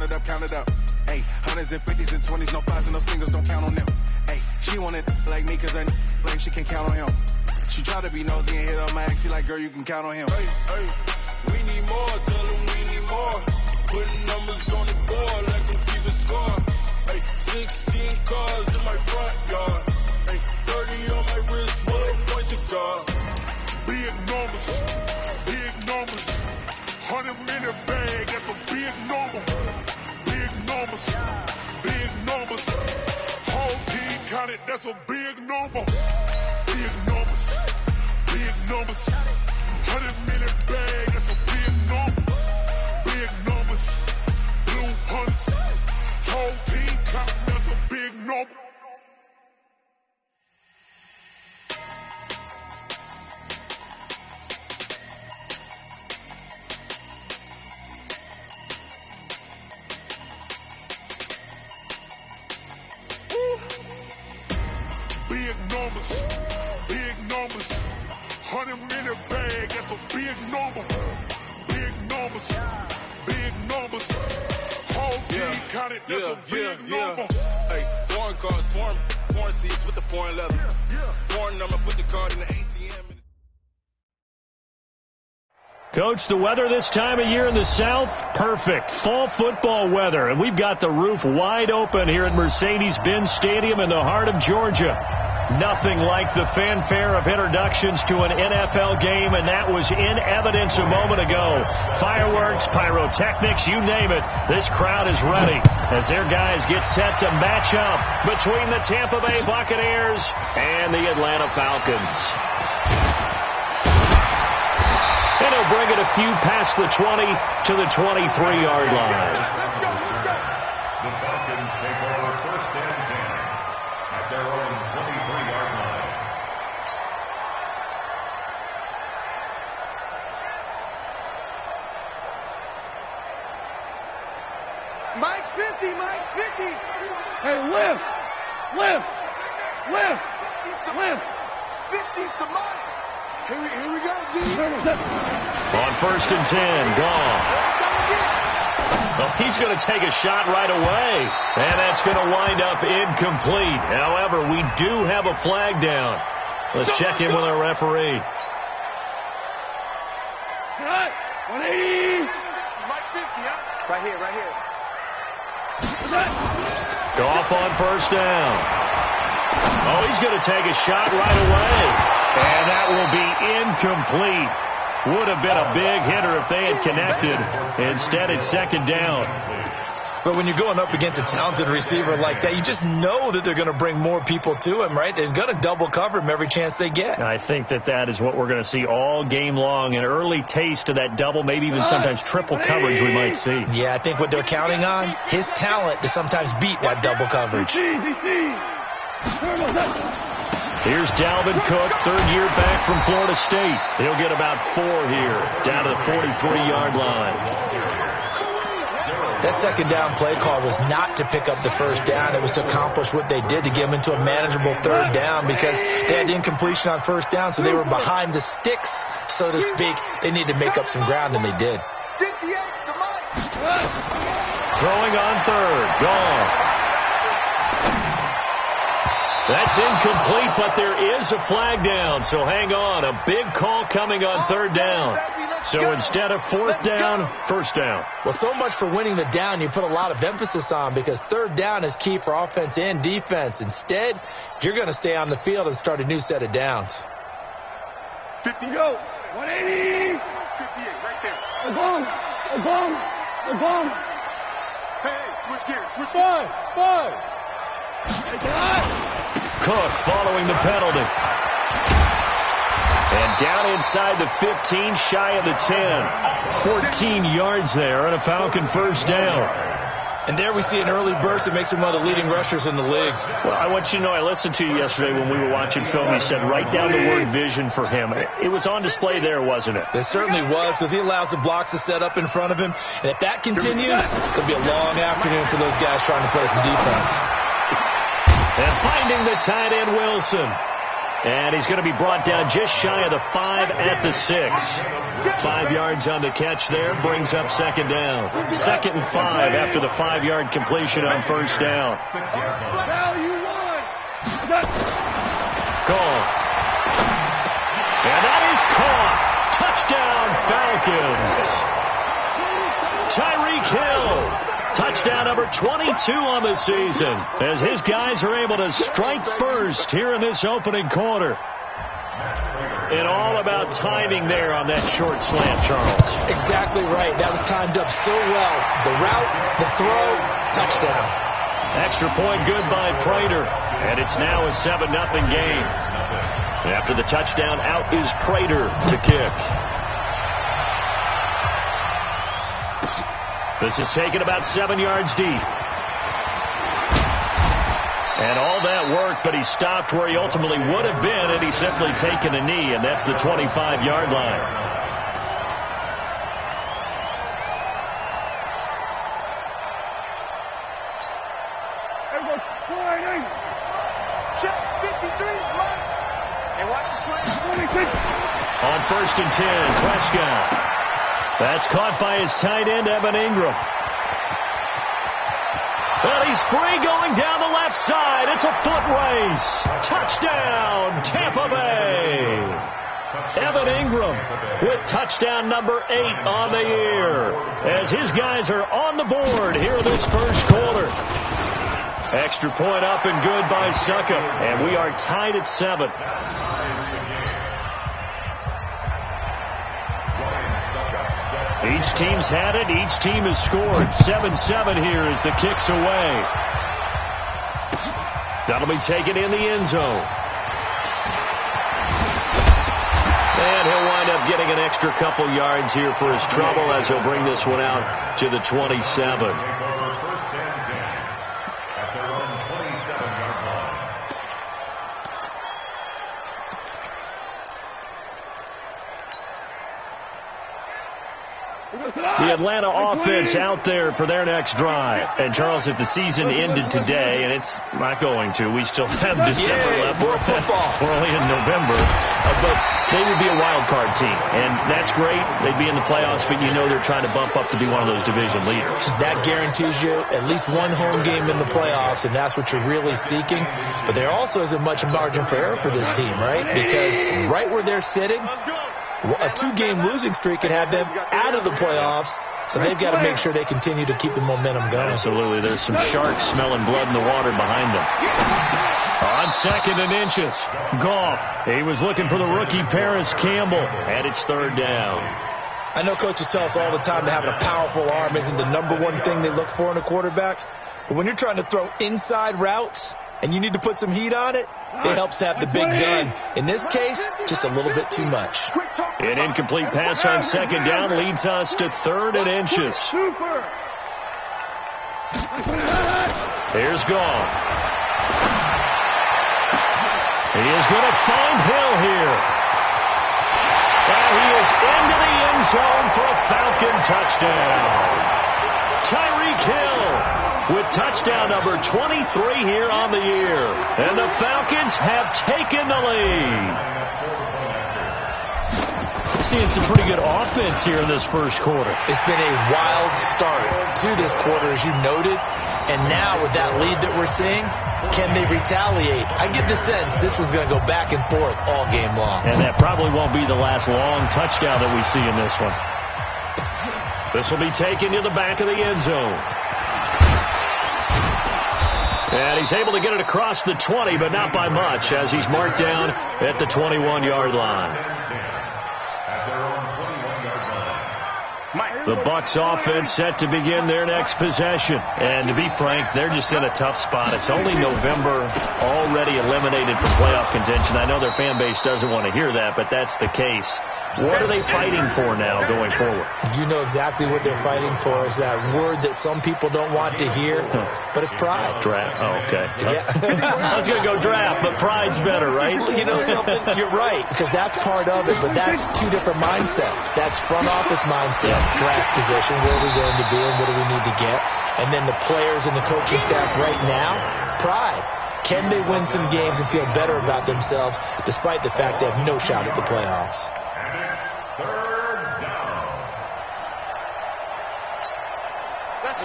count it up, count it up. Hey, hundreds and fifties and 20s, no fives and no singles, don't count on them. Hey, she wanted like me cause I like she can count on him. She tried to be nosy and hit on my ex, she like, girl, you can count on him. Hey, hey, we need more, tell them we need more. Putting numbers on the board like I'm keeping score. Hey, 16 cars in my front yard. Hey, 30 on my wrist, what point to guard. Big numbers, 100-minute bag, that's a big number. Big numbers, whole team counted, that's a big number. Big numbers, 100-minute bag, that's a big number. Big numbers, blue hunts, whole team counted, that's a big number. Big numbers, 100-minute bag, that's a big number. Big numbers, whole team counted, that's a big number. Hey, foreign cars, foreign seats with the foreign leather. Foreign number, put the card in the ATM. Coach, the weather this time of year in the South, perfect. Fall football weather, and we've got the roof wide open here at Mercedes-Benz Stadium in the heart of Georgia. Nothing like the fanfare of introductions to an NFL game, and that was in evidence a moment ago. Fireworks, pyrotechnics, you name it. This crowd is ready as their guys get set to match up between the Tampa Bay Buccaneers and the Atlanta Falcons. And he'll bring it a few past the 20 to the 23-yard line. The Falcons take over first and 10 at their own 23-yard line. Mike's 50. Hey, lift. 50's the Mike. Here we go, D. On first and 10, gone. Well, he's going to take a shot right away, and that's going to wind up incomplete. However, we do have a flag down. Let's check in with our referee. 180. Mike 50, huh? Right here. Goff on first down. Oh, he's going to take a shot right away. And that will be incomplete. Would have been a big hitter if they had connected. Instead, it's second down. But when you're going up against a talented receiver like that, you just know that they're going to bring more people to him, right? They're going to double cover him every chance they get. I think that is what we're going to see all game long. An early taste of that double, maybe even sometimes triple coverage we might see. Yeah, I think what they're counting on, his talent to sometimes beat that double coverage. Here's Dalvin Cook, third-year back from Florida State. He'll get about 4 here, down to the 43-yard line. That second down play call was not to pick up the first down. It was to accomplish what they did, to get them into a manageable third down, because they had incompletion on first down, so they were behind the sticks, so to speak. They needed to make up some ground, and they did. 58's the Mike. Throwing on third, gone. That's incomplete, but there is a flag down, so hang on. A big call coming on third down. So instead of fourth down, first down. Well, so much for winning the down you put a lot of emphasis on, because third down is key for offense and defense. Instead, you're going to stay on the field and start a new set of downs. 50 go. 180. 58 right there. A bomb. Hey, switch gears. Five. Cook following the penalty. And down inside the 15, shy of the 10. 14 yards there and a Falcon first down. And there we see an early burst that makes him one of the leading rushers in the league. Well, I want you to know, I listened to you yesterday when we were watching film. You said write down the word vision for him. It was on display there, wasn't it? It certainly was, because he allows the blocks to set up in front of him. And if that continues, it'll be a long afternoon for those guys trying to play some defense. And finding the tight end, Wilson. And he's going to be brought down just shy of the 5 at the 6. 5 yards on the catch there, brings up second down. 2nd and 5 after the 5-yard completion on first down. Goal. And that is caught. Touchdown, Falcons. Tyreek Hill. Touchdown number 22 on the season as his guys are able to strike first here in this opening quarter. And all about timing there on that short slant, Charles. Exactly right. That was timed up so well. The route, the throw, touchdown. Extra point good by Prater. And it's now a 7-0 game. After the touchdown, out is Prater to kick. This is taken about 7 yards deep. And all that work, but he stopped where he ultimately would have been had he simply taken a knee, and that's the 25-yard line. On 1st and 10, Prescott. That's caught by his tight end, Evan Ingram. Well, he's free going down the left side. It's a foot race. Touchdown, Tampa Bay. Evan Ingram with touchdown number 8 on the year as his guys are on the board here in this first quarter. Extra point up and good by Suckup, and we are tied at 7. Each team's had it. Each team has scored. 7-7 here as the kick's away. That'll be taken in the end zone. And he'll wind up getting an extra couple yards here for his trouble as he'll bring this one out to the 27. The Atlanta offense out there for their next drive. And, Charles, if the season ended today, and it's not going to, we still have December left. We're only in November. But they would be a wild card team. And that's great. They'd be in the playoffs, but you know they're trying to bump up to be one of those division leaders. That guarantees you at least one home game in the playoffs, and that's what you're really seeking. But there also isn't much margin for error for this team, right? Because right where they're sitting, a 2-game losing streak could have them out of the playoffs, so they've got to make sure they continue to keep the momentum going. Absolutely. There's some sharks smelling blood in the water behind them. On 2nd and inches, Goff. He was looking for the rookie Paris Campbell, and it's 3rd down. I know coaches tell us all the time that having a powerful arm isn't the #1 thing they look for in a quarterback, but when you're trying to throw inside routes and you need to put some heat on it, it helps to have the big gun. In this case, just a little bit too much. An incomplete pass on 2nd down leads us to 3rd and inches. Here's Goff. He is going to find Hill here. And he is into the end zone for a Falcon touchdown. Tyreek Hill with touchdown number 23 here on the year. And the Falcons have taken the lead. Seeing some pretty good offense here in this first quarter. It's been a wild start to this quarter, as you noted. And now with that lead that we're seeing, can they retaliate? I get the sense this one's going to go back and forth all game long. And that probably won't be the last long touchdown that we see in this one. This will be taken to the back of the end zone. And he's able to get it across the 20, but not by much, as he's marked down at the 21-yard line. The Bucs offense set to begin their next possession. And to be frank, they're just in a tough spot. It's only November, already eliminated from playoff contention. I know their fan base doesn't want to hear that, but that's the case. What are they fighting for now going forward? You know exactly what they're fighting for. Is that word that some people don't want to hear, but it's pride. Draft. Oh, okay. Yeah. I was going to go draft, but pride's better, right? You know something? You're right, because that's part of it, but that's two different mindsets. That's front office mindset, draft position, where are we going to be and what do we need to get? And then the players and the coaching staff right now, pride. Can they win some games and feel better about themselves despite the fact they have no shot at the playoffs? And it's third down.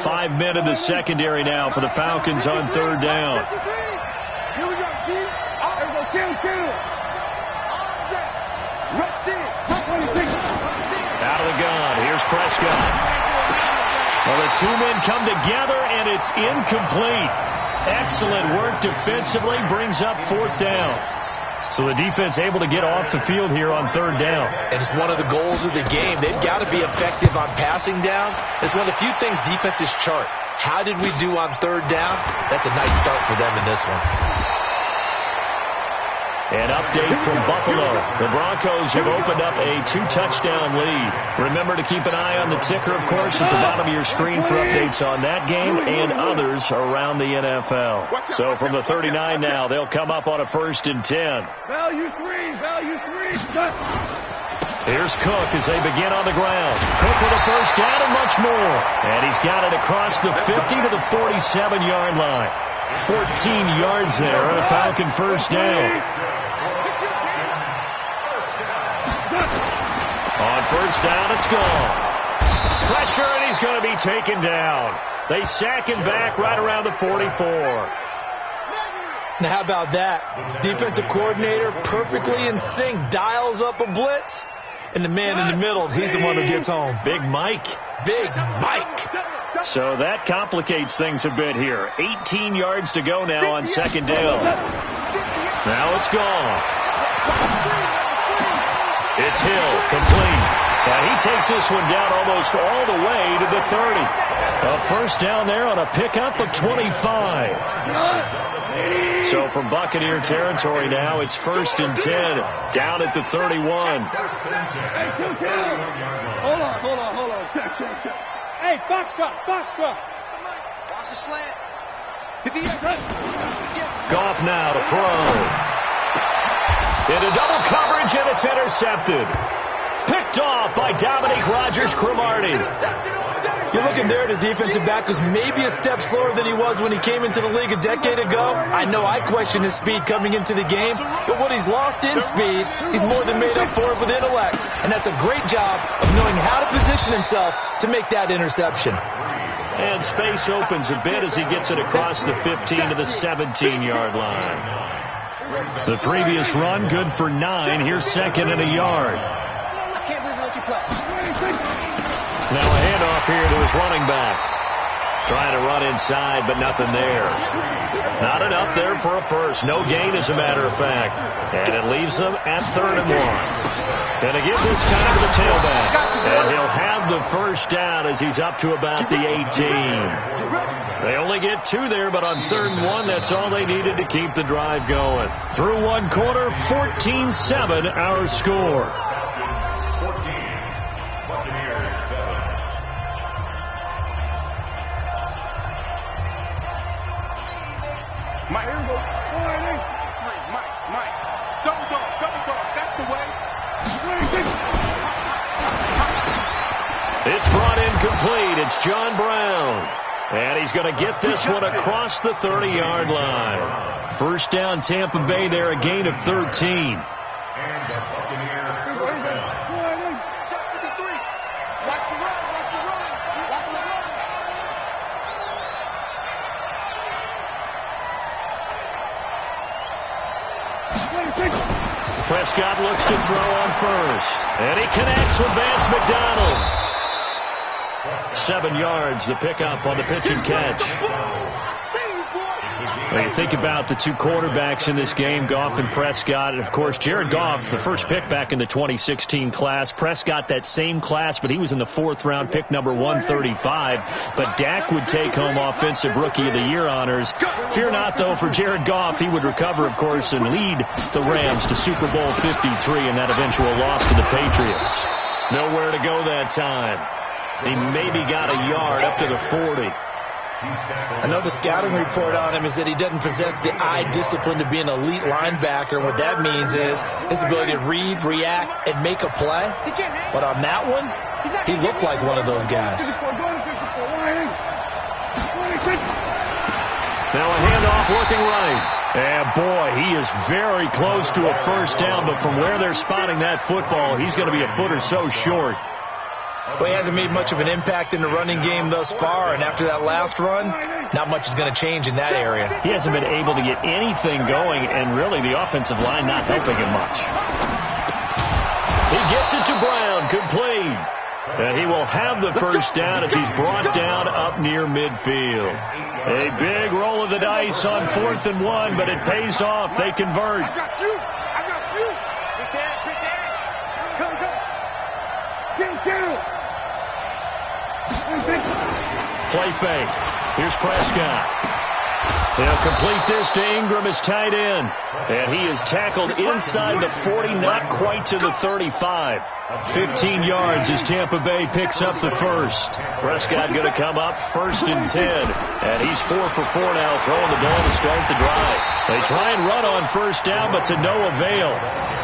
5 men in the secondary now for the Falcons on third down. Here we go, G. Here we go, kill. Out of the gun. Here's Prescott. Well, the two men come together, and it's incomplete. Excellent work defensively. Brings up fourth down. So the defense able to get off the field here on third down. And it's one of the goals of the game. They've got to be effective on passing downs. It's one of the few things defenses chart. How did we do on third down? That's a nice start for them in this one. An update from Buffalo. The Broncos have opened up a 2-touchdown lead. Remember to keep an eye on the ticker, of course, at the bottom of your screen for updates on that game and others around the NFL. So from the 39 now, they'll come up on a 1st and 10. Value three. Here's Cook as they begin on the ground. Cook with a first down and much more. And he's got it across the 50 to the 47-yard line. 14 yards there and a Falcon first down. On first down, it's gone. Pressure, and he's going to be taken down. They sack him back right around the 44. Now, how about that? Defensive coordinator perfectly in sync, dials up a blitz, and the man in the middle, he's the one who gets home. Big Mike. Big Mike. So that complicates things a bit here. 18 yards to go now on second down. Now it's gone. It's Hill, complete. And he takes this one down almost all the way to the 30. A first down there on a pickup of 25. So from Buccaneer territory now, it's 1st and 10, down at the 31. Hold on. Check. Hey, Foxtrot. Watch the slant. Goff now to throw. Into double coverage, and it's intercepted. Picked off by Dominique Rodgers-Cromartie. You're looking there at a defensive back who's maybe a step slower than he was when he came into the league a decade ago. I know I questioned his speed coming into the game, but what he's lost in speed, he's more than made up for it with intellect. And that's a great job of knowing how to position himself to make that interception. And space opens a bit as he gets it across the 15 to the 17-yard line. The previous run, good for 9. Here's 2nd and a yard. I can't believe I let you play. Now a handoff here to his running back. Trying to run inside, but nothing there. Not enough there for a first. No gain, as a matter of fact. And it leaves them at 3rd and 1. Gonna give this time to the tailback. And he'll have the first down as he's up to about the 18. They only get 2 there, but on 3rd and 1, that's all they needed to keep the drive going. Through one quarter, 14-7 our score. 14. Buccaneers 7. Mike, here we go. Mike. Double dog. That's the way. It's brought in complete. It's John Brown. And he's going to get this one across the 30-yard line. First down, Tampa Bay there, a gain of 13. And the Buccaneer first down. Shot 53. Watch the run. Prescott looks to throw on first. And he connects with Vance McDonald. 7 yards, the pickup on the pitch and catch. When you think about the two quarterbacks in this game, Goff and Prescott, and of course Jared Goff, the first pick back in the 2016 class. Prescott, that same class, but he was in the 4th round, pick number 135. But Dak would take home Offensive Rookie of the Year honors. Fear not, though, for Jared Goff. He would recover, of course, and lead the Rams to Super Bowl 53 in that eventual loss to the Patriots. Nowhere to go that time. He maybe got a yard up to the 40. I know the scouting report on him is that he doesn't possess the eye discipline to be an elite linebacker. What that means is his ability to read, react, and make a play. But on that one, he looked like one of those guys. Now a off looking right. And, boy, he is very close to a first down, but from where they're spotting that football, he's going to be a foot or so short. Well, he hasn't made much of an impact in the running game thus far, and after that last run, not much is going to change in that area. He hasn't been able to get anything going, and really the offensive line not helping him much. He gets it to Brown, complete. And he will have the first down as he's brought down up near midfield. A big roll of the dice on 4th and 1, but it pays off. They convert. I got you. I got you. Get that. Get that. Come. Play fake. Here's Prescott. He'll complete this to Ingram as tight end. And he is tackled inside the 40, not quite to the 35. 15 yards as Tampa Bay picks up the first. Prescott going to come up 1st and 10. And he's 4 for 4 now, throwing the ball to start the drive. They try and run on first down, but to no avail.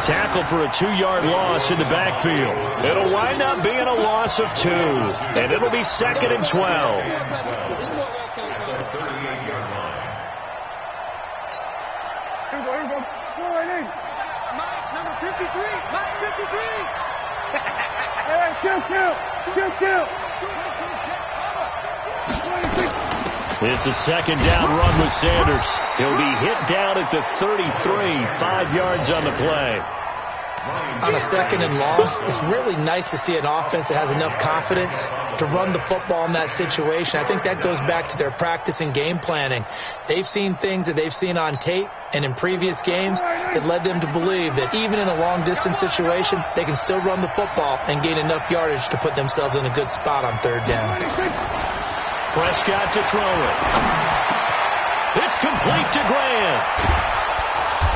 Tackle for a 2-yard loss in the backfield. It'll wind up being a loss of 2. And it'll be 2nd and 12. Here we go. Go right in. Mike, number 53. Mike, 53. Hey, kill. It's a second down run with Sanders. He'll be hit down at the 33, 5 yards on the play. On a 2nd and long, it's really nice to see an offense that has enough confidence to run the football in that situation. I think that goes back to their practice and game planning. They've seen things that they've seen on tape and in previous games that led them to believe that even in a long-distance situation, they can still run the football and gain enough yardage to put themselves in a good spot on 3rd down. Prescott to throw it. It's complete to Grant.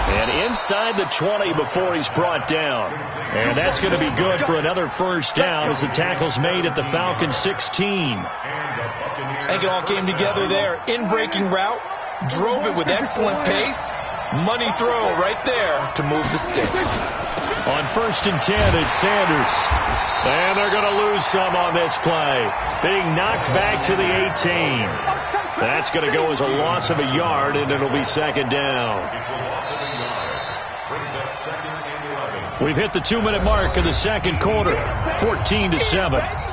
And inside the 20 before he's brought down. And that's going to be good for another first down as the tackle's made at the Falcons 16. I think it all came together there. In-breaking route, drove it with excellent pace. Money throw right there to move the sticks. On 1st and 10, it's Sanders. And they're going to lose some on this play. Being knocked back to the 18. That's going to go as a loss of a yard, and it'll be 2nd down. We've hit the 2-minute mark of the 2nd quarter, 14-7.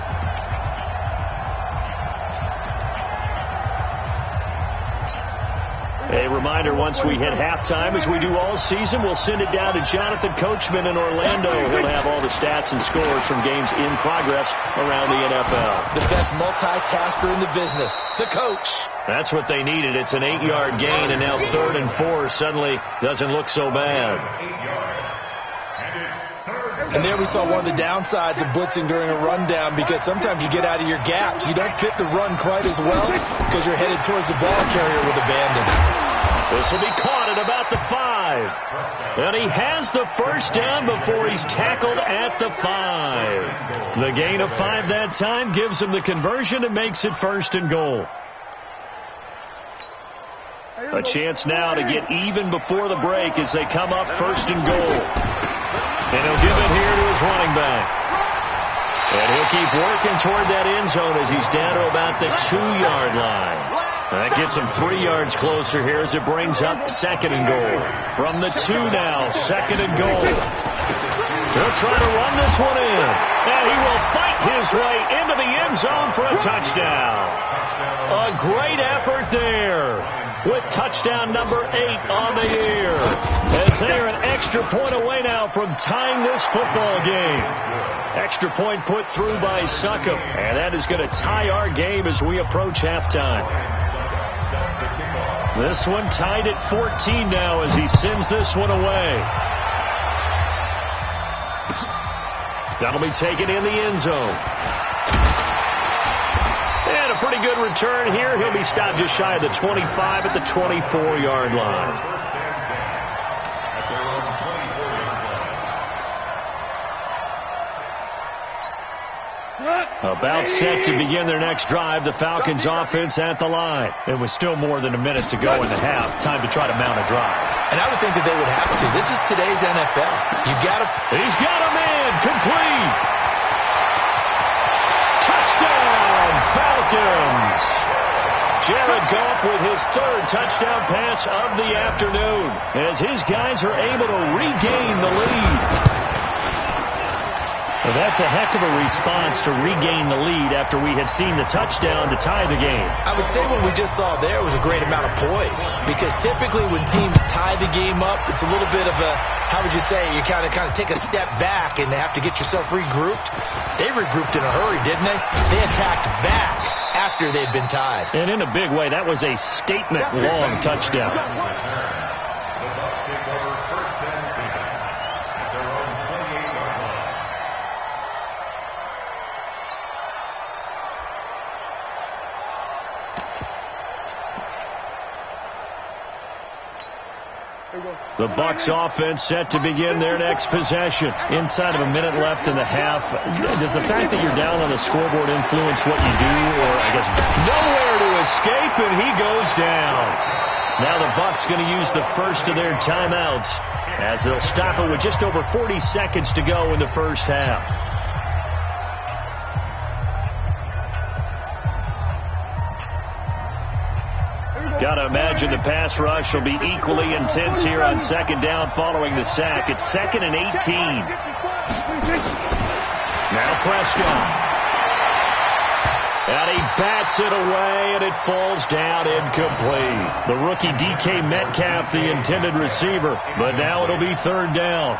A reminder, once we hit halftime, as we do all season, we'll send it down to Jonathan Coachman in Orlando. He'll have all the stats and scores from games in progress around the NFL. The best multitasker in the business, the coach. That's what they needed. It's an 8-yard gain, and now 3rd and 4 suddenly doesn't look so bad. And there we saw one of the downsides of blitzing during a rundown, because sometimes you get out of your gaps. You don't fit the run quite as well because you're headed towards the ball carrier with abandon. This will be caught at about the 5. And he has the first down before he's tackled at the 5. The gain of 5 that time gives him the conversion and makes it 1st and goal. A chance now to get even before the break as they come up 1st and goal. And he'll give it here to his running back. And he'll keep working toward that end zone as he's down to about the 2-yard line. That gets him 3 yards closer here as it brings up 2nd and goal. From the 2 now, 2nd and goal. He'll try to run this one in. And he will fight his way into the end zone for a touchdown. A great effort there, with touchdown number 8 on the year, as they are an extra point away now from tying this football game. Extra point put through by Succop, and that is going to tie our game as we approach halftime. This one tied at 14 now as he sends this one away. That'll be taken in the end zone. And a pretty good return here. He'll be stopped just shy of the 25 at the 24-yard line. About set to begin their next drive. The Falcons offense at the line. It was still more than a minute to go in the half. Time to try to mount a drive. And I would think that they would have to. This is today's NFL. You got to. He's got a man. Complete. Touchdown, Falcons. Jared Goff with his third touchdown pass of the afternoon as his guys are able to regain the lead. Well, that's a heck of a response to regain the lead after we had seen the touchdown to tie the game. I would say what we just saw there was a great amount of poise, because typically when teams tie the game up, it's a little bit of a, how would you say, you kind of take a step back and have to get yourself regrouped. They regrouped in a hurry, didn't they? They attacked back after they'd been tied. And in a big way, that was a statement-long touchdown. The Bucs take over first and 10 at their own 28-yard line. The Bucs offense set to begin their next possession. Inside of a minute left in the half. Does the fact that you're down on the scoreboard influence what you do? Or, I guess, nowhere to escape, and he goes down. Now the Bucs going to use the first of their timeouts as they'll stop it with just over 40 seconds to go in the first half. Got to imagine the pass rush will be equally intense here on second down following the sack. It's 2nd and 18. Now Prescott. And he bats it away, and it falls down incomplete. The rookie DK Metcalf, the intended receiver. But now it'll be third down.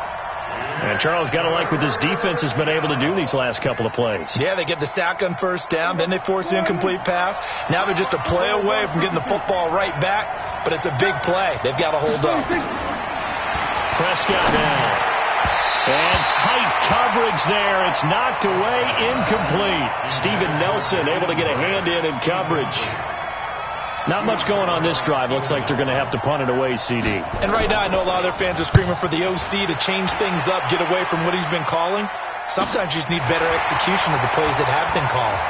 And Charles, got to like what this defense has been able to do these last couple of plays. Yeah, they get the sack on first down, then they force the incomplete pass. Now they're just a play away from getting the football right back, but it's a big play. They've got to hold up. Prescott down. And tight coverage there. It's knocked away, incomplete. Steven Nelson able to get a hand in coverage. Not much going on this drive. Looks like they're going to have to punt it away, CD. And right now I know a lot of their fans are screaming for the OC to change things up, get away from what he's been calling. Sometimes you just need better execution of the plays that have been called.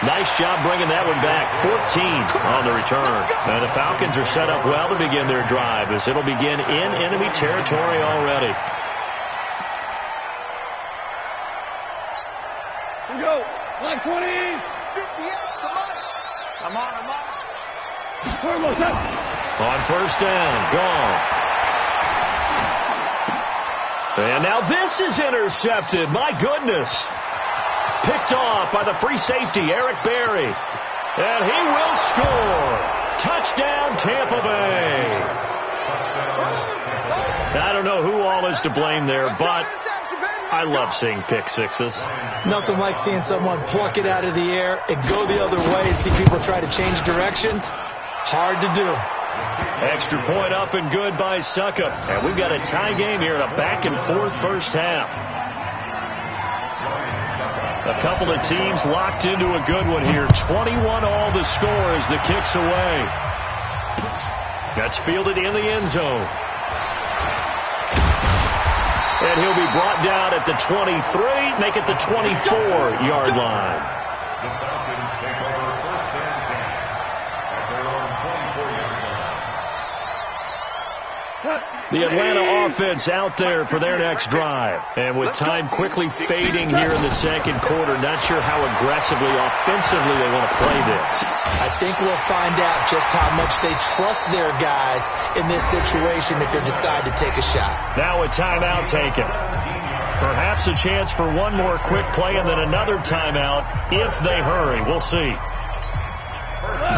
Nice job bringing that one back. 14 on the return. And the Falcons are set up well to begin their drive as it'll begin in enemy territory already. Here we go. Line 20. 58. Come on. On first down, gone. And now this is intercepted. My goodness. Picked off by the free safety, Eric Berry. And he will score. Touchdown, Tampa Bay. I don't know who all is to blame there, but I love seeing pick sixes. Nothing like seeing someone pluck it out of the air and go the other way and see people try to change directions. Hard to do. Extra point up and good by Suckup. And we've got a tie game here in a back-and-forth first half. A couple of teams locked into a good one here. 21 all the score as the kick's away. That's fielded in the end zone. And he'll be brought down at the 23, make it the 24-yard line. The Falcons take over first and 10 at their own 24-yard line. The Atlanta offense out there for their next drive. And with time quickly fading here in the second quarter, not sure how aggressively, offensively they want to play this. I think we'll find out just how much they trust their guys in this situation if they decide to take a shot. Now a timeout taken. Perhaps a chance for one more quick play and then another timeout if they hurry. We'll see.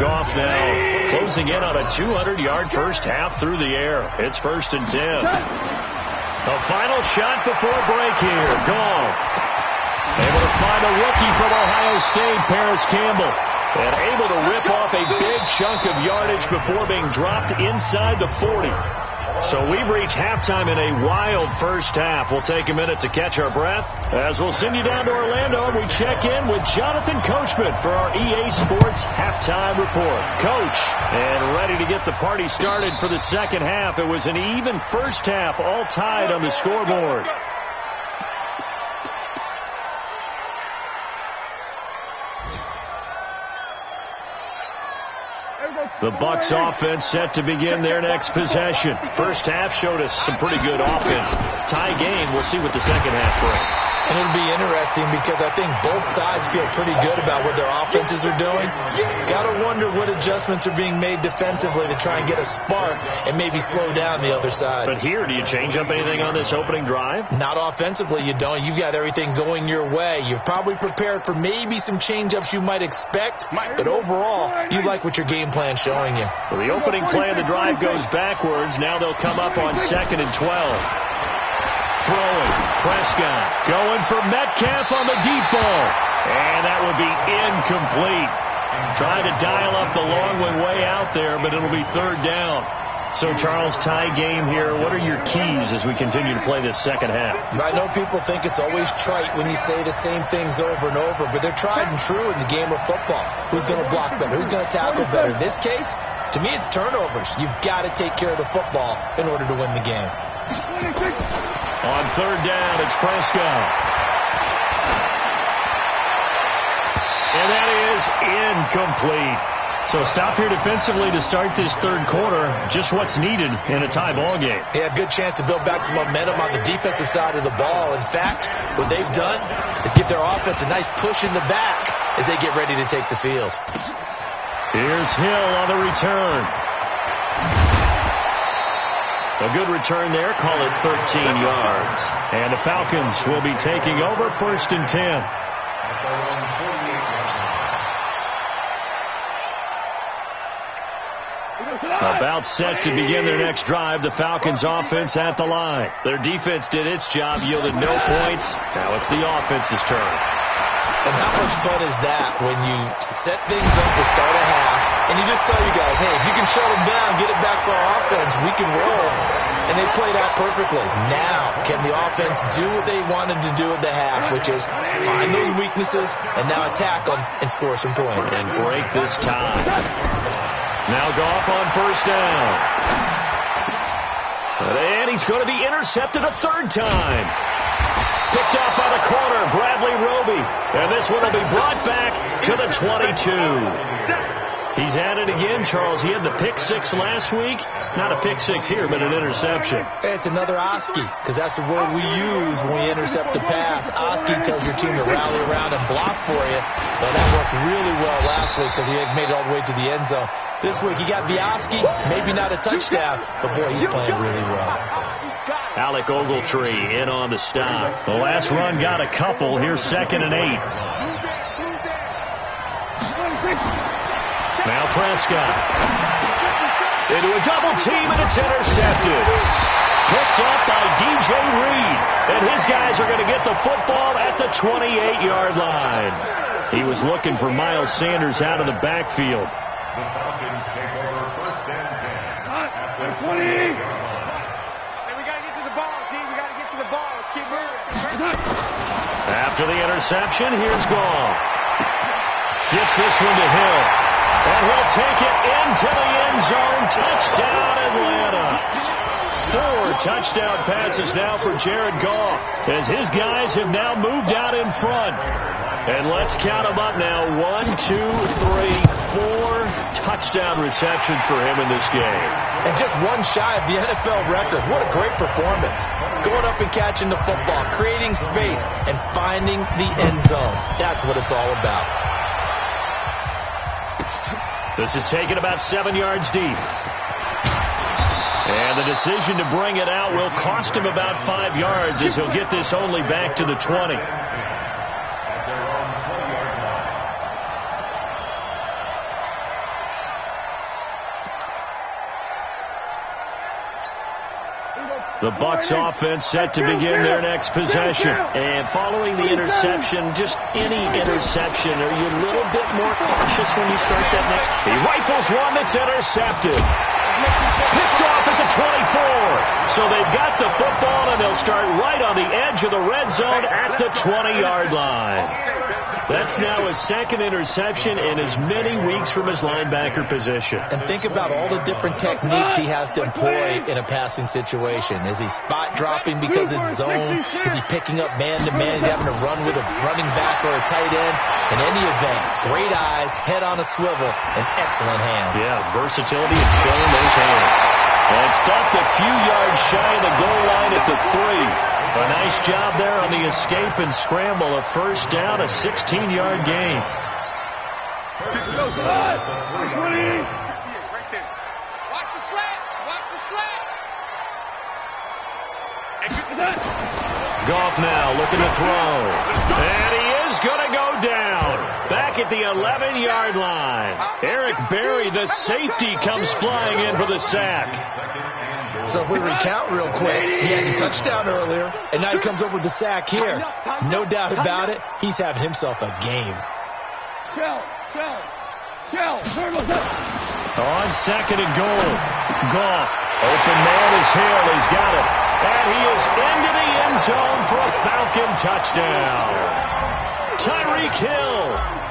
Goff now closing in on a 200-yard first half through the air. It's 1st and 10. A final shot before break here. Goff able to find a rookie from Ohio State, Paris Campbell, and able to rip off a big chunk of yardage before being dropped inside the 40. So we've reached halftime in a wild first half. We'll take a minute to catch our breath as we'll send you down to Orlando and we check in with Jonathan Coachman for our EA Sports Halftime Report. Coach, and ready to get the party started for the second half. It was an even first half, all tied on the scoreboard. The Bucs offense set to begin their next possession. First half showed us some pretty good offense. Tie game. We'll see what the second half brings. And it'll be interesting because I think both sides feel pretty good about what their offenses are doing. Got to wonder what adjustments are being made defensively to try and get a spark and maybe slow down the other side. But here, do you change up anything on this opening drive? Not offensively, you don't. You've got everything going your way. You've probably prepared for maybe some change-ups you might expect, but overall, you like what your game plan's showing you. So the opening play of the drive goes backwards. Now they'll come up on 2nd and 12. Throwing, Prescott going for Metcalf on the deep ball. And that would be incomplete. Trying to dial up the long one way out there, but it'll be 3rd down. So, Charles, tie game here. What are your keys as we continue to play this second half? I know people think it's always trite when you say the same things over and over, but they're tried and true in the game of football. Who's going to block better? Who's going to tackle better? In this case, to me, it's turnovers. You've got to take care of the football in order to win the game. On 3rd down, it's Prescott. And that is incomplete. So stop here defensively to start this 3rd quarter. Just what's needed in a tie ball game. Yeah, good chance to build back some momentum on the defensive side of the ball. In fact, what they've done is give their offense a nice push in the back as they get ready to take the field. Here's Hill on the return. A good return there. Call it 13 yards. And the Falcons will be taking over 1st and 10. About set to begin their next drive. The Falcons offense at the line. Their defense did its job, yielded no points. Now it's the offense's turn. And how much fun is that when you set things up to start a half and you just tell you guys, hey, if you can shut them down, get it back for our offense, we can roll. And they played out perfectly. Now, can the offense do what they wanted to do at the half, which is find those weaknesses and now attack them and score some points. And break this tie. Now Goff on 1st down. And he's going to be intercepted a 3rd time. Picked off by the corner, Bradley Roby. And this one will be brought back to the 22. He's at it again, Charles. He had the pick 6 last week. Not a pick 6 here, but an interception. It's another Oski, because that's the word we use when we intercept a pass. Oski tells your team to rally around and block for you. But that worked really well last week because he had made it all the way to the end zone. This week he got the Oski, maybe not a touchdown, but boy, he's playing really well. Alec Ogletree in on the stop. The last run got a couple. Here's 2nd and 8. Now Prescott. Into a double team, and it's intercepted. Picked up by DJ Reed. And his guys are going to get the football at the 28-yard line. He was looking for Miles Sanders out of the backfield. The Falcons take over 1st and 10. 28. Hey, we got to get to the ball, team. We got to get to the ball. Let's keep moving. After the interception, here's Goff. Gets this one to Hill. And he'll take it into the end zone. Touchdown, Atlanta. 4 touchdown passes now for Jared Goff as his guys have now moved out in front. And let's count them up now. 1, 2, 3, 4 touchdown receptions for him in this game. And just one shy of the NFL record. What a great performance. Going up and catching the football, creating space, and finding the end zone. That's what it's all about. This is taken about 7 yards deep. And the decision to bring it out will cost him about 5 yards as he'll get this only back to the 20. The Bucs offense set to begin their next possession. And following the interception, just any interception, are you a little bit more cautious when you start that next? He rifles one that's intercepted. Picked off at the 24. So they've got the football, and they'll start right on the edge of the red zone at the 20-yard line. That's now his second interception in as many weeks from his linebacker position. And think about all the different techniques he has to employ in a passing situation. Is he spot dropping because it's zone? Is he picking up man-to-man? Is he having to run with a running back or a tight end? In any event, great eyes, head on a swivel, and excellent hands. Yeah, versatility and showing those hands. And stopped a few yards shy of the goal line at the 3. A nice job there on the escape and scramble. A first down, a 16-yard gain. Right there. Watch the slats. Watch the slats. Goff now looking to throw. And he is going to go down. Back at the 11-yard line. Eric Berry, the safety, comes flying in for the sack. So if we recount real quick, he had the touchdown earlier, and now he comes up with the sack here. No doubt about it, he's having himself a game. On second and goal. Goff. Open man is Hill. He's got it. And he is into the end zone for a Falcon touchdown. Tyreek Hill.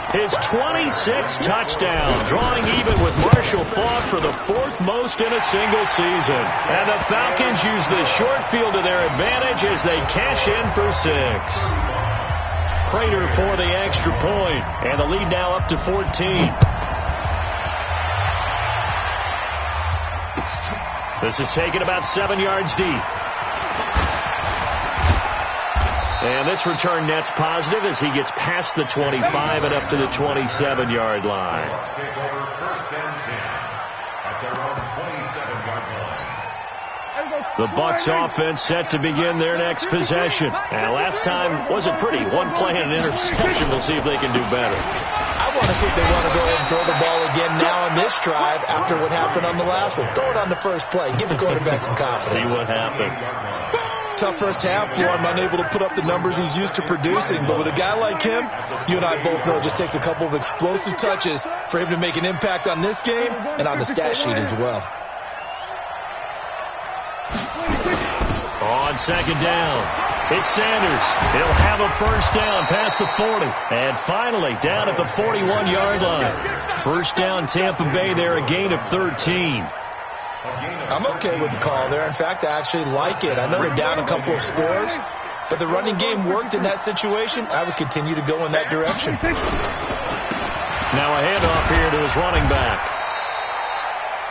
His 26th touchdown, drawing even with Marshall Faulk for the 4th most in a single season. And the Falcons use the short field to their advantage as they cash in for 6. Prater for the extra point, and the lead now up to 14. This is taken about 7 yards deep. And this return net's positive as he gets past the 25 and up to the 27-yard line. Take over first and 10 at their own 27-yard line. The Bucs offense set to begin their next possession. And last time wasn't pretty. One play and an interception. We'll see if they can do better. I want to see if they want to go ahead and throw the ball again now on this drive after what happened on the last one. Throw it on the first play. Give the quarterback some confidence. See what happens. Tough first half for him, unable to put up the numbers he's used to producing. But with a guy like him, you and I both know it just takes a couple of explosive touches for him to make an impact on this game and on the stat sheet as well. On second down, it's Sanders. He'll have a first down past the 40. And finally, down at the 41-yard line. First down, Tampa Bay there, a gain of 13. I'm okay with the call there. In fact, I actually like it. I know they're down a couple of scores, but the running game worked in that situation. I would continue to go in that direction. Now a handoff here to his running back.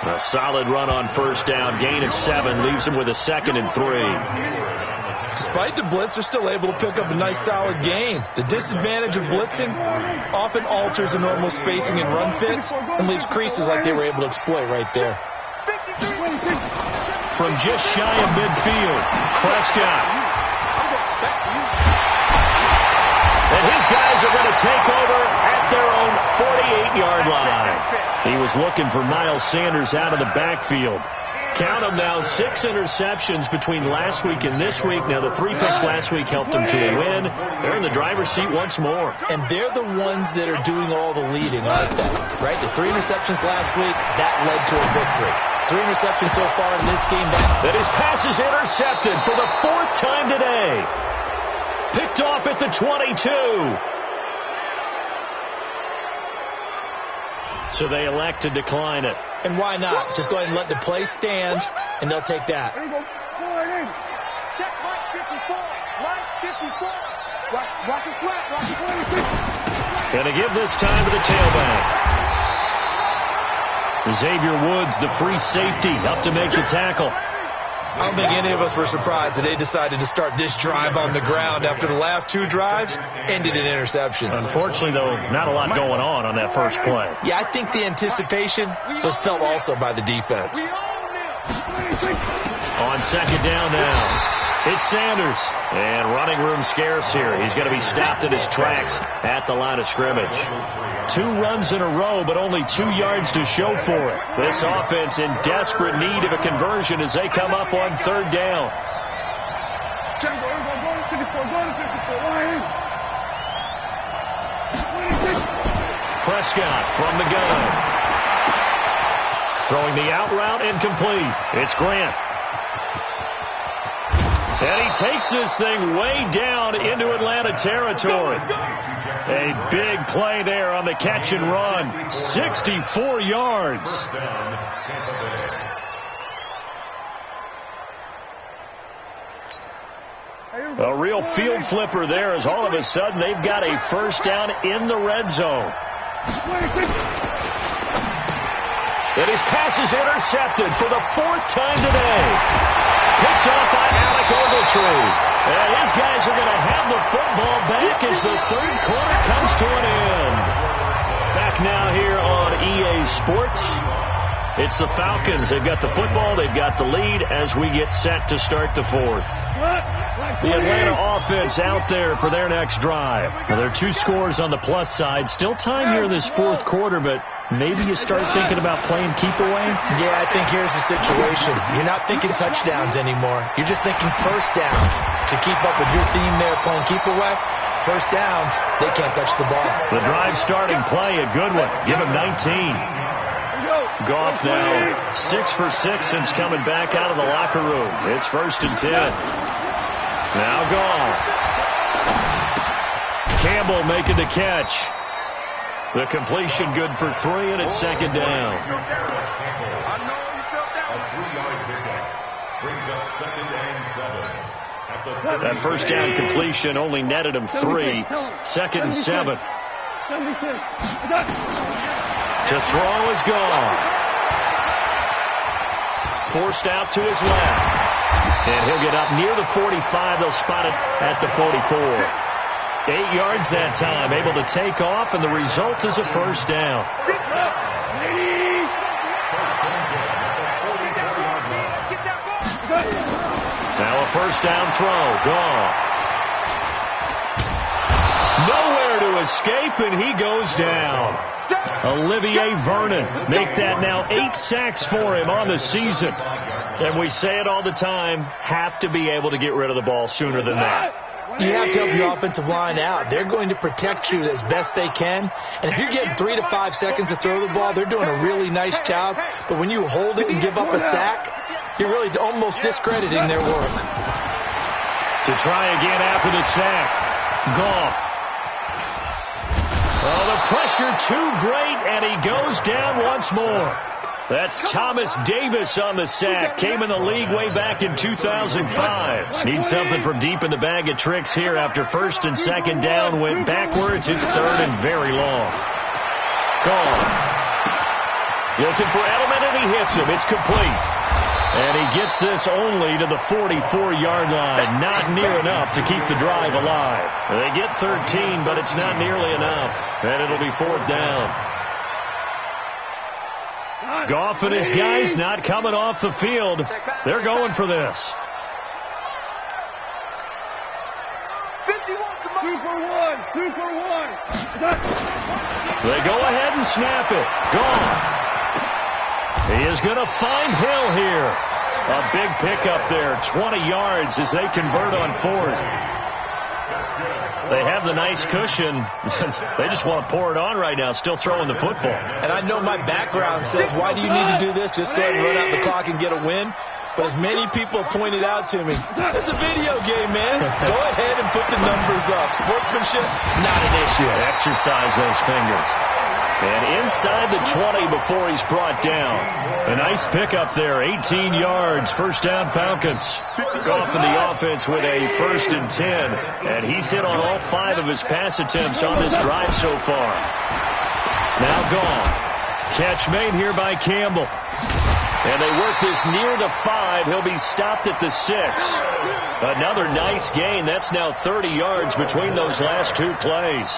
A solid run on first down. Gain of 7 leaves him with a 2nd and 3. Despite the blitz, they're still able to pick up a nice solid gain. The disadvantage of blitzing often alters the normal spacing and run fits and leaves creases like they were able to exploit right there. From just shy of midfield, Prescott. And his guys are going to take over at their own 48-yard line. He was looking for Miles Sanders out of the backfield. Count them now, 6 interceptions between last week and this week. Now, the 3 picks last week helped them to a win. They're in the driver's seat once more. And they're the ones that are doing all the leading, aren't they? Right? The 3 interceptions last week, that led to a victory. 3 interceptions so far in this game. That his pass is intercepted for the 4th time today. Picked off at the 22. So they elect to decline it. And why not? Just go ahead and let the play stand, and they'll take that. Check Mike 54. Mike 54. Watch the slap. Watch the slap. Gonna give this time to the tailback. Xavier Woods, the free safety, up to make the tackle. I don't think any of us were surprised that they decided to start this drive on the ground after the last 2 drives ended in interceptions. Unfortunately, though, not a lot going on that first play. Yeah, I think the anticipation was felt also by the defense. On second down now, it's Sanders. And running room scarce here. He's going to be stopped in his tracks at the line of scrimmage. 2 runs in a row, but only 2 yards to show for it. This offense in desperate need of a conversion as they come up on 3rd down. Prescott from the gun. Throwing the out route incomplete. It's Grant. And he takes this thing way down into Atlanta territory. A big play there on the catch and run. 64 yards. A real field flipper there as all of a sudden they've got a first down in the red zone. And his pass is intercepted for the 4th time today. Picked off by Alec Ogletree. And his guys are going to have the football back as the 3rd quarter comes to an end. Back now here on EA Sports. It's the Falcons. They've got the football. They've got the lead as we get set to start the 4th. The Atlanta offense out there for their next drive. Now, there are 2 scores on the plus side. Still time here in this 4th quarter, but maybe you start thinking about playing keep away? Yeah, I think here's the situation. You're not thinking touchdowns anymore. You're just thinking first downs. To keep up with your theme there, playing keep away, first downs, they can't touch the ball. The drive starting play, a good one. Give him 19. Goff now 6 for 6 since coming back out of the locker room. It's 1st and 10. Now Goff. Campbell making the catch. The completion good for 3, and it's 2nd down. A 3-yard pickup brings up 2nd and 7. That first down completion only netted him 3. 2nd and 7. To throw is gone. Forced out to his left. And he'll get up near the 45. They'll spot it at the 44. 8 yards that time. Able to take off, and the result is a first down. Now a first down throw. Gone. Nowhere to escape, and he goes down. Olivier Vernon make that now 8 sacks for him on the season. And we say it all the time, have to be able to get rid of the ball sooner than that. You have to help your offensive line out. They're going to protect you as best they can. And if you're getting 3 to 5 seconds to throw the ball, they're doing a really nice job. But when you hold it and give up a sack, you're really almost discrediting their work. To try again after the sack. Goff. Oh, the pressure too great, and he goes down once more. That's Thomas Davis on the sack. Came in the league way back in 2005. Needs something from deep in the bag of tricks here after 1st and 2nd down. Went backwards. It's 3rd and very long. Gone. Looking for Edelman, and he hits him. It's complete. And he gets this only to the 44-yard line. Not near enough to keep the drive alive. They get 13, but it's not nearly enough. And it'll be 4th down. Goff and his guys not coming off the field. They're going for this. 2 for 1. 2 for 1. They go ahead and snap it. Gone. He is going to find Hill here. A big pickup there. 20 yards as they convert on 4th. They have the nice cushion. They just want to pour it on right now, still throwing the football. And I know my background says, why do you need to do this? Just go ahead and run out the clock and get a win. But as many people pointed out to me, it's a video game, man. Go ahead and put the numbers up. Sportsmanship, not an issue. Exercise those fingers. And inside the 20 before he's brought down. A nice pickup there, 18 yards, first down Falcons. Goff in the offense with a 1st and 10. And he's hit on all 5 of his pass attempts on this drive so far. Now gone. Catch made here by Campbell. And they work this near the 5. He'll be stopped at the 6. Another nice gain. That's now 30 yards between those last 2 plays.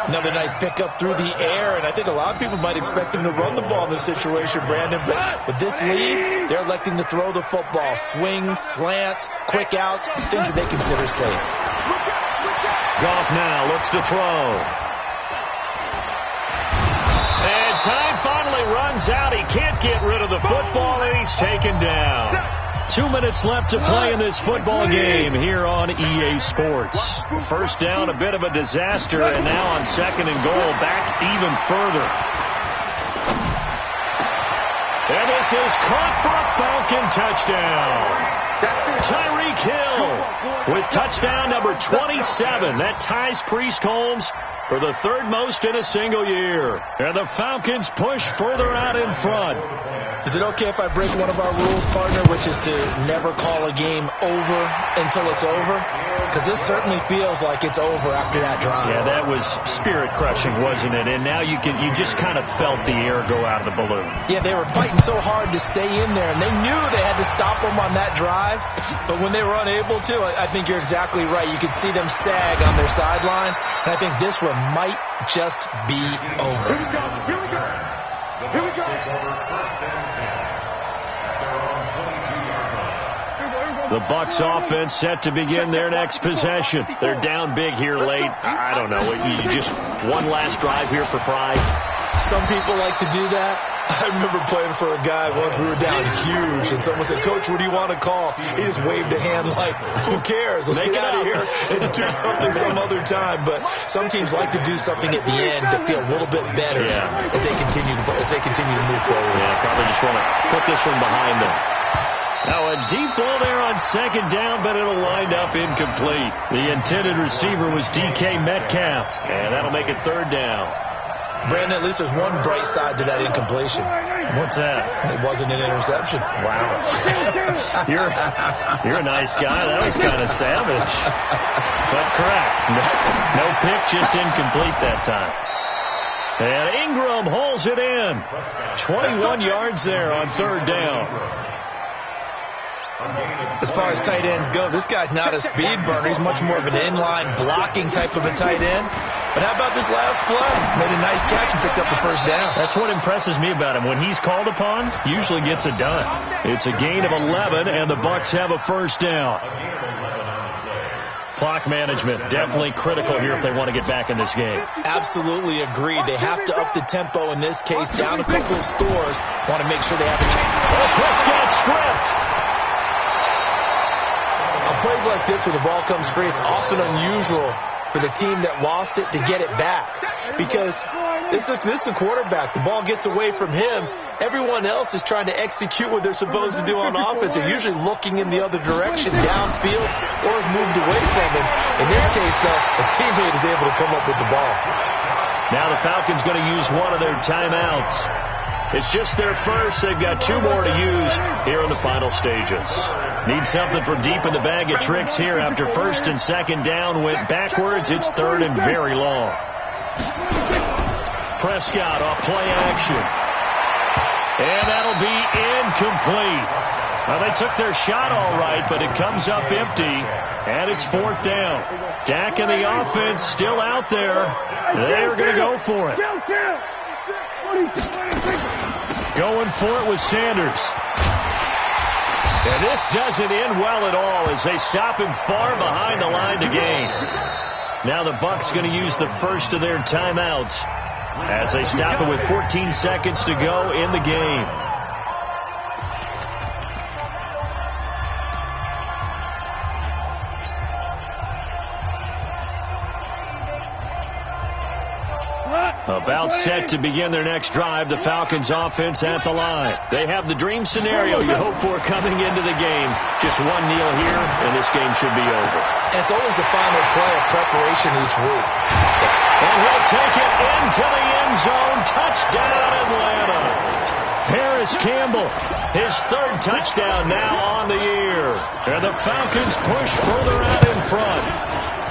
Another nice pickup through the air, and I think a lot of people might expect him to run the ball in this situation, Brandon. But with this lead, they're electing to throw the football. Swings, slants, quick outs, things that they consider safe. Goff now looks to throw. And time finally runs out. He can't get rid of the football, and he's taken down. 2 minutes left to play in this football game here on EA Sports. First down, a bit of a disaster, and now on 2nd and goal, back even further. And this is caught for a Falcon touchdown. Tyreek Hill with touchdown number 27. That ties Priest Holmes for the third most in a single year. And the Falcons push further out in front. Is it okay if I break one of our rules, partner, which is to never call a game over until it's over? Because this certainly feels like it's over after that drive. Yeah, that was spirit-crushing, wasn't it? And now you just kind of felt the air go out of the balloon. Yeah, they were fighting so hard to stay in there, and they knew they had to stop them on that drive. But when they were unable to, I think you're exactly right. You could see them sag on their sideline, and I think this one might just be over. Here we go. Here we go. Here we go. The Bucs offense set to begin their next possession. They're down big here late. I don't know. You just one last drive here for pride. Some people like to do that. I remember playing for a guy once. We were down huge, and someone said, "Coach, what do you want to call?" He just waved a hand like, "Who cares? Let's get out of here and do something some other time." But some teams like to do something at the end to feel a little bit better as they continue to move forward. Yeah, probably just want to put this one behind them. Now a deep ball there on second down, but it'll wind up incomplete. The intended receiver was DK Metcalf, and that'll make it third down. Brandon, at least there's one bright side to that incompletion. What's that? It wasn't an interception. Wow. You're a nice guy. That was kind of savage. But correct. No pick, just incomplete that time. And Ingram holds it in. 21 yards there on third down. As far as tight ends go, this guy's not a speed burner. He's much more of an inline blocking type of a tight end. But how about this last play? Made a nice catch and picked up the first down. That's what impresses me about him. When he's called upon, usually gets it done. It's a gain of 11, and the Bucs have a first down. Clock management, definitely critical here if they want to get back in this game. Absolutely agreed. They have to up the tempo in this case. Down a couple of scores. Want to make sure they have a chance. Oh, Prescott stripped. On plays like this where the ball comes free, it's often unusual for the team that lost it to get it back. Because this is a quarterback. The ball gets away from him. Everyone else is trying to execute what they're supposed to do on offense. They're usually looking in the other direction, downfield, or have moved away from him. In this case, though, a teammate is able to come up with the ball. Now the Falcons going to use one of their timeouts. It's just their first. They've got two more to use here in the final stages. Need something from deep in the bag of tricks here after first and second down went backwards. It's third and very long. Prescott off play action. And that'll be incomplete. Well, they took their shot all right, but it comes up empty, and it's fourth down. Dak and the offense still out there. They are going to go for it. Going for it with Sanders. And this doesn't end well at all as they stop him far behind the line to gain. Now the Bucs going to use the first of their timeouts as they stop it with 14 seconds to go in the game. About set to begin their next drive, the Falcons offense at the line. They have the dream scenario you hope for coming into the game. Just one kneel here, and this game should be over. And it's always the final play of preparation each week. And he'll take it into the end zone. Touchdown, Atlanta. Paris Campbell, his third touchdown now on the year. And the Falcons push further out in front.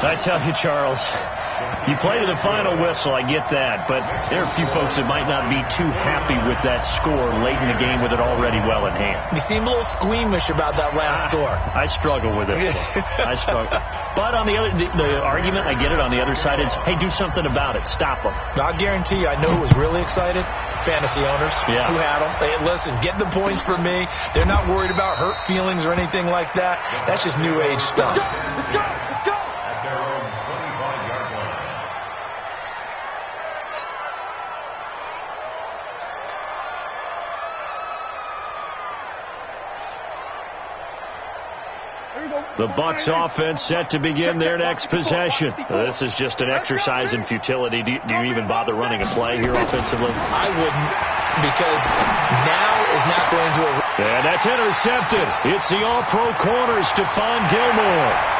I tell you, Charles, you play to the final whistle, I get that, but there are a few folks that might not be too happy with that score late in the game with it already well in hand. You seem a little squeamish about that last score. I struggle with it. I struggle. But on the other, the argument, I get it, on the other side is, hey, do something about it. Stop them. I guarantee you, I know who was really excited. Fantasy owners who had them. They listen, get the points for me. They're not worried about hurt feelings or anything like that. That's just new age stuff. Let's go. Let's go. At their own 25-yard line. The Bucs offense set to begin their next possession. This is just an exercise in futility. Do you even bother running a play here offensively? I wouldn't, because now is not going to... And that's intercepted. It's the all-pro corner, Stephon Gilmore.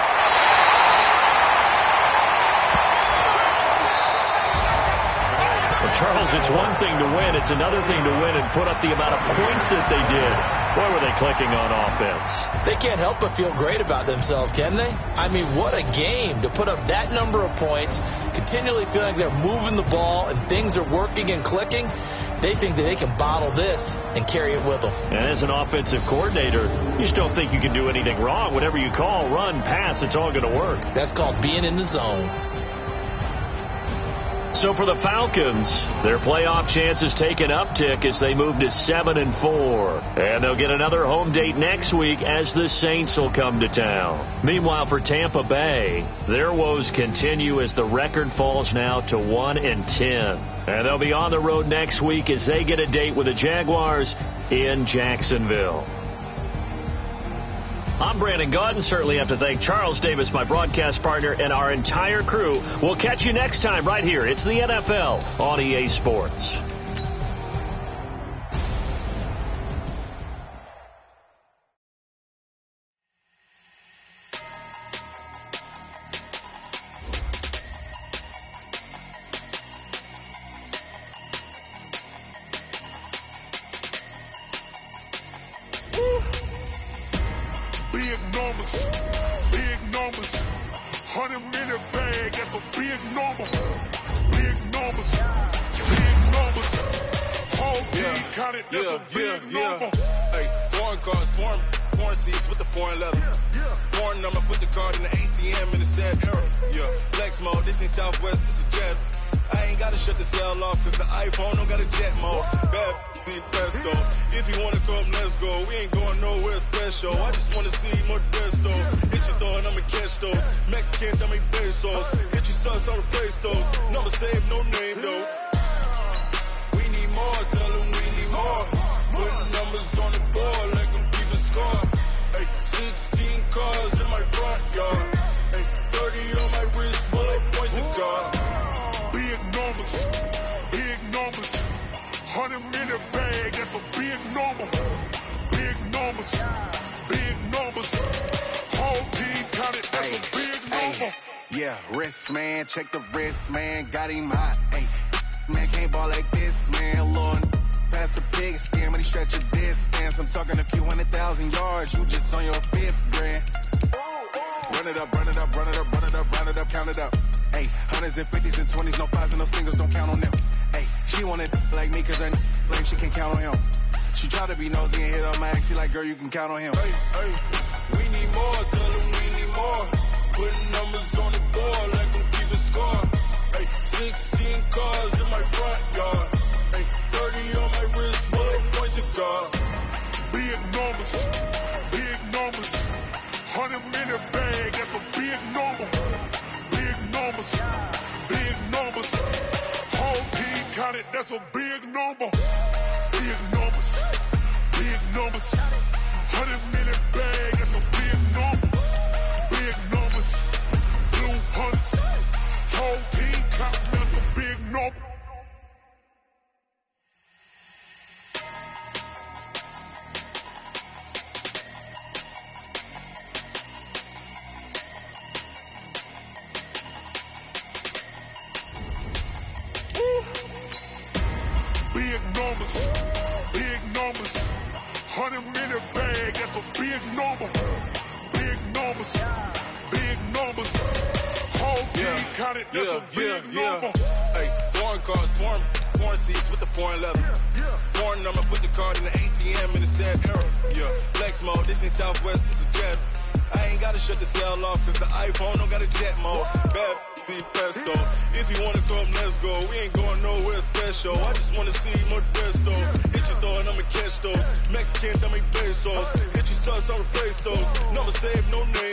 Charles, it's one thing to win. It's another thing to win and put up the amount of points that they did. Boy, were they clicking on offense. They can't help but feel great about themselves, can they? I mean, what a game to put up that number of points, continually feeling like they're moving the ball and things are working and clicking. They think that they can bottle this and carry it with them. And as an offensive coordinator, you just don't think you can do anything wrong. Whatever you call, run, pass, it's all going to work. That's called being in the zone. So for the Falcons, their playoff chances take an uptick as they move to 7-4. And they'll get another home date next week as the Saints will come to town. Meanwhile, for Tampa Bay, their woes continue as the record falls now to 1-10. And they'll be on the road next week as they get a date with the Jaguars in Jacksonville. I'm Brandon Gaudin. Certainly have to thank Charles Davis, my broadcast partner, and our entire crew. We'll catch you next time right here. It's the NFL on EA Sports. Big numbers, 100-minute bag, that's a big number. Big numbers, whole team counted, that's a big number. Hey, foreign cars, foreign seats with the foreign leather. Foreign number, put the card in the ATM in the sad era. Yeah, flex mode, this ain't Southwest, this is Jet. I ain't gotta shut the cell off, cause the iPhone don't got a jet mode. Bad be presto. If you wanna come, let's go. We ain't going nowhere special. I just wanna see more Desto. Hit your door and I'ma catch those. Mexicans, I make pesos. Hit your sons, I'ma replace those. Number saved, no name though. We need more, tell them we need more. Putting numbers on the board like I'm keeping score. Hey, 16 cars in my front yard. Hey, 30 on my wrist, bullet point to God. Big numbers, 100-minute bag, that's a big number. Big numbers, whole team counted, that's a big number. Yeah, wrist man, check the wrist man, got him hot. Hey, man can't ball like this, man. Lord, pass the pig skin when he stretch a distance. I'm talking a few 100,000 yards, you just on your 5th grand. Run it up, count it up. Hey, hundreds and 50s and 20s, no 5s and no singles, don't count on them. Hey, she wanted like me cause her claim she can count on him. She tried to be nosy and hit on my ex, she like, girl, you can count on him. Hey, we need more, tell them we need more. Putting numbers on the board like I'm keeping score. Hey, 16 cars in my front yard. Hey, 30 on my wrist, bullet point to God. Big numbers, 100-minute bag, that's a big number. Big numbers, whole team counted, that's a big number. Big numbers, 100-minute bag, that's a big number. Big numbers, blue hunts, whole team counted, that's a big number. Big numbers, 100-minute bag, that's a big number. Big numbers, whole team counted, that's a big number. Hey, foreign cars, foreign seats with the foreign leather. Foreign number, put the card in the ATM in the sad era. Yeah, flex mode, this ain't Southwest, this is Jet. I ain't gotta shut the cell off, cause the iPhone don't got a jet mode. Bad be pesto. If you wanna come, let's go. We ain't going nowhere special. I just wanna see more Desto. Hit your door and I'ma catch those. Mexicans, I make pesos. Hit your sons, I'll replace those. Number saved, no name.